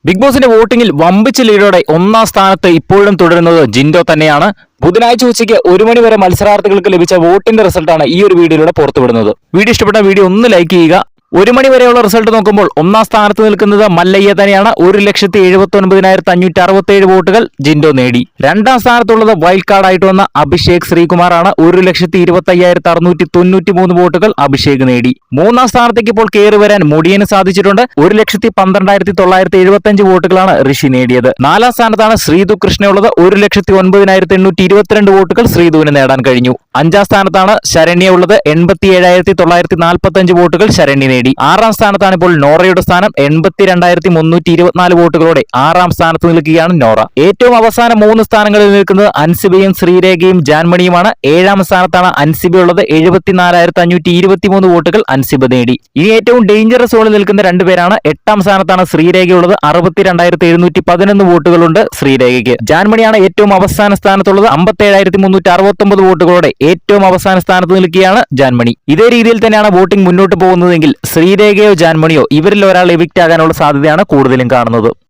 Big ബോസിന്റെ വോട്ടിംഗിൽ വമ്പിച്ച ലീഡോടെ ഒന്നാം സ്ഥാനത്ത് ഇപ്പോഴും തുടരുന്നത് ജിൻഡോ തന്നെയാണ്. ബുധനാഴ്ച ഉച്ചയ്ക്ക് 1 മണി വരെ മത്സരാർത്ഥികൾക്ക് ലഭിച്ച വോട്ടിന്റെ റിസൾട്ടാണ് ഈ ഒരു വീഡിയോയിലൂടെ പുറത്തുവിടുന്നത്. വീഡിയോ ഇഷ്ടപ്പെട്ട വീഡിയോ ഒന്ന് ലൈക്ക് ചെയ്യുക. 1 മണി വരെയുള്ള റിസൾട്ട് നോക്കുമ്പോൾ ഒന്നാം സ്ഥാനത്ത് നിൽക്കുന്നത് മല്ലയ്യ തന്നെയാണ്. 1,79,567 വോട്ടുകൾ ജിൻഡോ നേടി. രണ്ടാം സ്ഥാനത്തുള്ളത് വൈൽഡ് കാർഡായിട്ട് വന്ന അഭിഷേക് ശ്രീകുമാറാണ്. 1,25,693 വോട്ടുകൾ അഭിഷേക് നേടി. മൂന്നാം സ്ഥാനത്തേക്ക് ഇപ്പോൾ കയറി വരാൻ മുടിയന് സാധിച്ചിട്ടുണ്ട്. 1,12,975 വോട്ടുകളാണ് ഋഷി നേടിയത്. നാലാം സ്ഥാനത്താണ് ശ്രീതു കൃഷ്ണയുള്ളത്. 1,09,822 വോട്ടുകൾ ശ്രീതുവിന് നേടാൻ കഴിഞ്ഞു. അഞ്ചാം സ്ഥാനത്താണ് ശരണ്യ ഉള്ളത്. 87,945 വോട്ടുകൾ ശരണ്യ നേടി. ആറാം സ്ഥാനത്താണ് ഇപ്പോൾ നോറയുടെ സ്ഥാനം. 82,324 വോട്ടുകളോടെ ആറാം സ്ഥാനത്ത് നിൽക്കുകയാണ് നോറ. ഏറ്റവും അവസാന 3 സ്ഥാനങ്ങളിൽ നിൽക്കുന്നത് അൻസിബയും ശ്രീരേഖയും ജാൻമണിയുമാണ്. 7ാം സ്ഥാനത്താണ് അൻസിബ ഉള്ളത്. 74,523 വോട്ടുകൾ അൻസിബ നേടി. ഇനി ഏറ്റവും ഡേഞ്ചറസ് സോണിൽ നിൽക്കുന്ന 2 പേരാണ്. 8ാം സ്ഥാനത്താണ് ശ്രീരേഖയുള്ളത്. 62,711 വോട്ടുകളുണ്ട് ശ്രീരേഖയ്ക്ക്. ജാൻമണിയാണ് ഏറ്റവും അവസാന സ്ഥാനത്തുള്ളത്. 57,369 വോട്ടുകളോടെ ഏറ്റവും അവസാന സ്ഥാനത്ത് നിൽക്കുകയാണ് ജാൻമണി. ഇതേ രീതിയിൽ തന്നെയാണ് വോട്ടിംഗ് മുന്നോട്ട് പോകുന്നതെങ്കിൽ ശ്രീരേഖയോ ജാൻമണിയോ ഇവരിൽ ഒരാൾ എവിക്റ്റ് ആകാനുള്ള സാധ്യതയാണ് കൂടുതലും കാണുന്നത്.